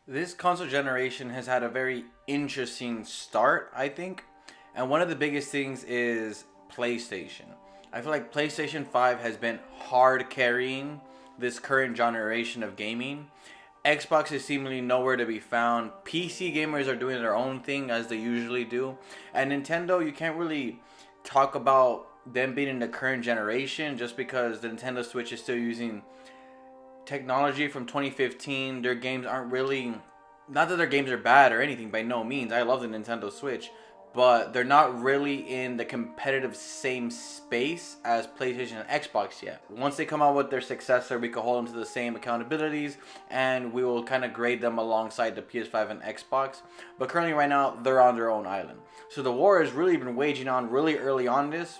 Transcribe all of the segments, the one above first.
This console generation has had a very interesting start, I think. And one of the biggest things is PlayStation. I feel like PlayStation 5 has been hard carrying this current generation of gaming. Xbox is seemingly nowhere to be found. PC gamers are doing their own thing as they usually do. And Nintendo, you can't really talk about them being in the current generation just because the Nintendo Switch is still using technology from 2015. Their games aren't really, not that their games are bad or anything, by no means. I love the Nintendo Switch, but they're not really in the competitive same space as PlayStation and Xbox yet. Once they come out with their successor, we can hold them to the same accountabilities and we will kind of grade them alongside the PS5 and Xbox. But currently right now, they're on their own island. So the war has really been waging on really early on this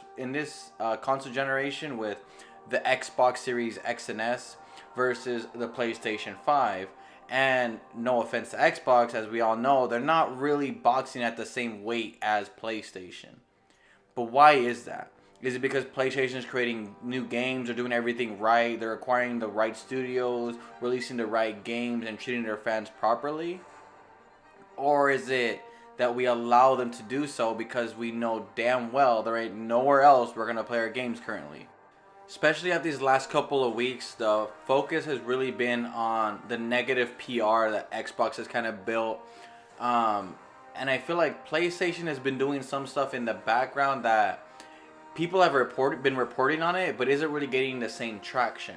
console generation with the Xbox Series X and S versus the PlayStation 5. And no offense to Xbox, as we all know, they're not really boxing at the same weight as PlayStation. But why is that? Is it because PlayStation is creating new games, they're doing everything right, they're acquiring the right studios, releasing the right games, and treating their fans properly? Or is it that we allow them to do so because we know damn well there ain't nowhere else we're going to play our games currently? Especially at these last couple of weeks, the focus has really been on the negative PR that Xbox has kind of built. And I feel like PlayStation has been doing some stuff in the background that people have been reporting on it, but isn't really getting the same traction.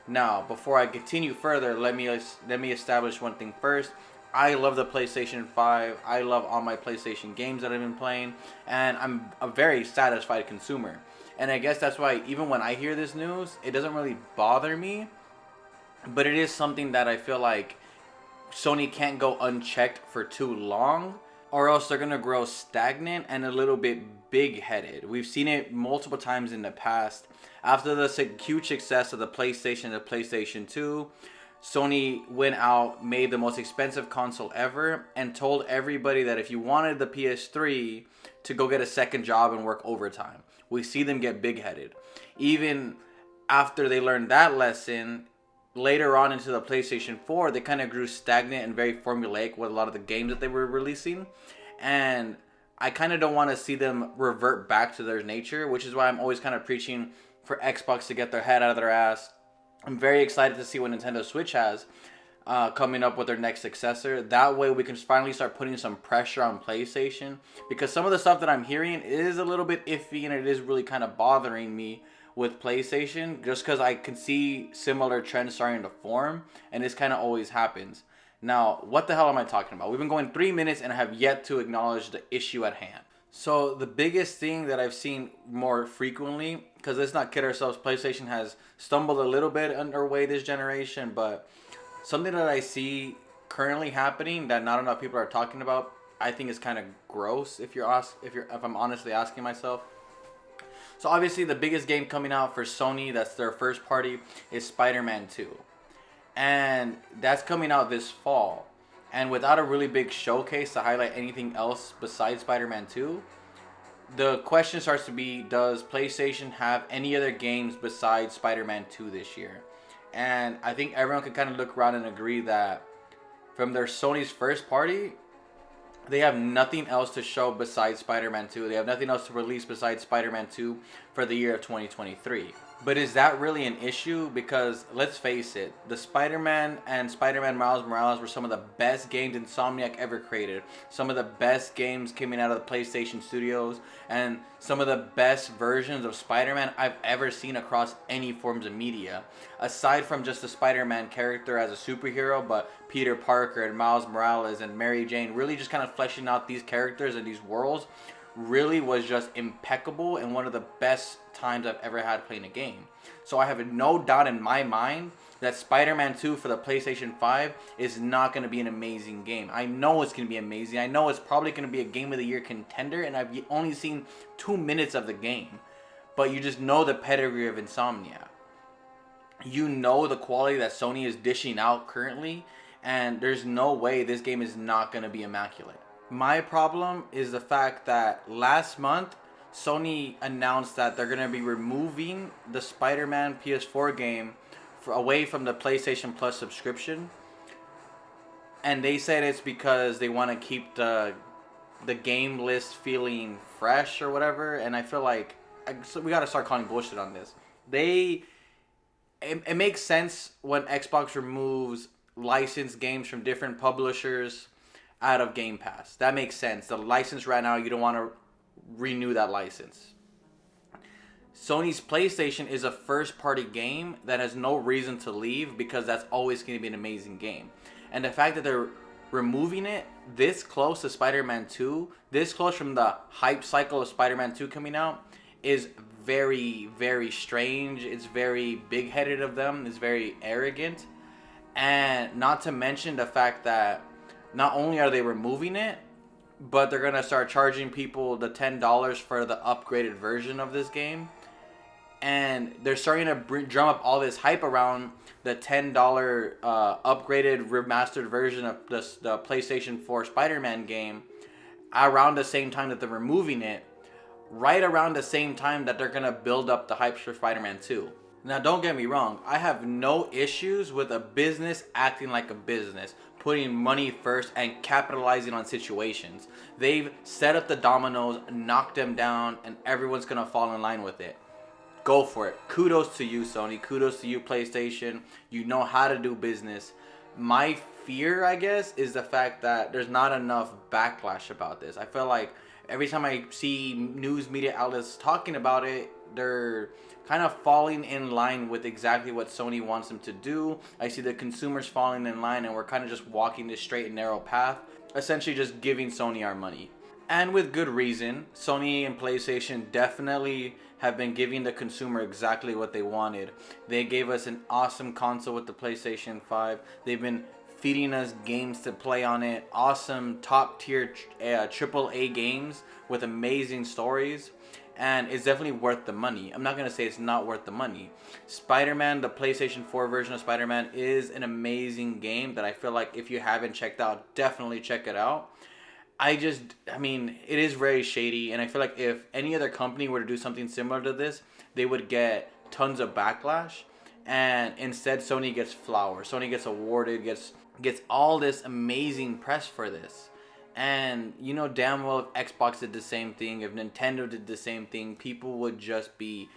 Now, before I continue further, let me establish one thing first. I love the PlayStation 5. I love all my PlayStation games that I've been playing, and I'm a very satisfied consumer. And I guess that's why even when I hear this news, it doesn't really bother me, but it is something that I feel like Sony can't go unchecked for too long, or else they're gonna grow stagnant and a little bit big-headed. We've seen it multiple times in the past. After the huge success of the PlayStation and the PlayStation 2, Sony went out, made the most expensive console ever, and told everybody that if you wanted the PS3 to go get a second job and work overtime. We see them get big-headed. Even after they learned that lesson, later on into the PlayStation 4, they kind of grew stagnant and very formulaic with a lot of the games that they were releasing. And I kind of don't want to see them revert back to their nature, which is why I'm always kind of preaching for Xbox to get their head out of their ass. I'm very excited to see what Nintendo Switch has coming up with their next successor. That way we can finally start putting some pressure on PlayStation, because some of the stuff that I'm hearing is a little bit iffy and it is really kind of bothering me with PlayStation, just because I can see similar trends starting to form, and this kind of always happens. Now, what the hell am I talking about? We've been going 3 minutes and I have yet to acknowledge the issue at hand. So the biggest thing that I've seen more frequently, because let's not kid ourselves, PlayStation has stumbled a little bit underway this generation, but something that I see currently happening that not enough people are talking about, I think is kind of gross. If I'm honestly asking myself. So obviously the biggest game coming out for Sony, that's their first party, is Spider-Man 2. And that's coming out this fall. And without a really big showcase to highlight anything else besides Spider-Man 2, the question starts to be, does PlayStation have any other games besides Spider-Man 2 this year? And I think everyone can kind of look around and agree that from their Sony's first party, they have nothing else to show besides Spider-Man 2. They have nothing else to release besides Spider-Man 2 for the year of 2023. But is that really an issue? Because let's face it, the Spider-Man and Spider-Man Miles Morales were some of the best games Insomniac ever created. Some of the best games coming out of the PlayStation studios, and some of the best versions of Spider-Man I've ever seen across any forms of media. Aside from just the Spider-Man character as a superhero, but Peter Parker and Miles Morales and Mary Jane, really just kind of fleshing out these characters and these worlds, really was just impeccable and one of the best times I've ever had playing a game. So I have no doubt in my mind that Spider-Man 2 for the PlayStation 5 is not going to be an amazing game. I know it's going to be amazing. I know it's probably going to be a Game of the Year contender, and I've only seen 2 minutes of the game. But you just know the pedigree of Insomnia. You know the quality that Sony is dishing out currently, and there's no way this game is not going to be immaculate. My problem is the fact that last month, Sony announced that they're going to be removing the Spider-Man PS4 game away from the PlayStation Plus subscription. and they said it's because they want to keep the game list feeling fresh or whatever. And I feel like so we got to start calling bullshit on this. It makes sense when Xbox removes licensed games from different publishers out of Game Pass. That makes sense. The license right now, you don't want to renew that license. Sony's PlayStation is a first-party game that has no reason to leave because that's always going to be an amazing game. And the fact that they're removing it this close to Spider-Man 2, this close from the hype cycle of Spider-Man 2 coming out, is very, very strange. It's very big-headed of them. It's very arrogant. And not to mention the fact that not only are they removing it, but they're going to start charging people the $10 for the upgraded version of this game. And they're starting to drum up all this hype around the $10 upgraded remastered version of the PlayStation 4 Spider-Man game around the same time that they're removing it, right around the same time that they're going to build up the hype for Spider-Man 2. Now, don't get me wrong. I have no issues with a business acting like a business, putting money first and capitalizing on situations. They've set up the dominoes, knocked them down, and everyone's going to fall in line with it. Go for it. Kudos to you, Sony. Kudos to you, PlayStation. You know how to do business. My fear, I guess, is the fact that there's not enough backlash about this. I feel like every time I see news media outlets talking about it, they're kind of falling in line with exactly what Sony wants them to do. I see the consumers falling in line, and we're kind of just walking this straight and narrow path, essentially just giving Sony our money. And with good reason. Sony and PlayStation definitely have been giving the consumer exactly what they wanted. They gave us an awesome console with the PlayStation 5. They've been feeding us games to play on it. Awesome top tier AAA games with amazing stories. And it's definitely worth the money. I'm not going to say it's not worth the money. Spider-Man, the PlayStation 4 version of Spider-Man, is an amazing game that I feel like if you haven't checked out, definitely check it out. I mean, it is very shady, and I feel like if any other company were to do something similar to this, they would get tons of backlash, and instead Sony gets flowers. Sony gets awarded, gets all this amazing press for this. And you know damn well if Xbox did the same thing, if Nintendo did the same thing, people would just be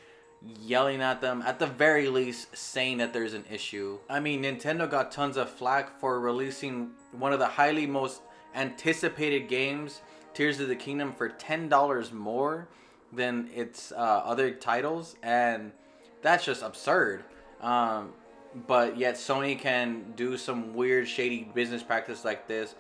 yelling at them, at the very least saying that there's an issue. I mean, Nintendo got tons of flack for releasing one of the highly most anticipated games, Tears of the Kingdom, for $10 more than its other titles, and that's just absurd. But yet Sony can do some weird shady business practice like this,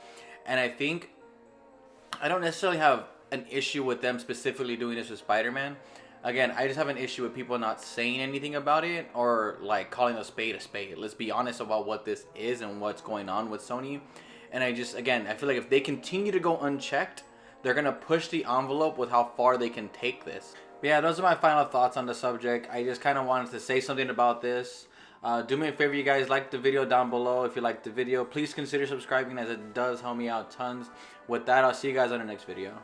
and I don't necessarily have an issue with them specifically doing this with Spider-Man. Again, I just have an issue with people not saying anything about it, or like calling a spade a spade. Let's be honest about what this is and what's going on with Sony. And I feel like if they continue to go unchecked, they're going to push the envelope with how far they can take this. But yeah, those are my final thoughts on the subject. I just kind of wanted to say something about this. Do me a favor, you guys, like the video down below. If you liked the video, please consider subscribing, as it does help me out tons. With that, I'll see you guys on the next video.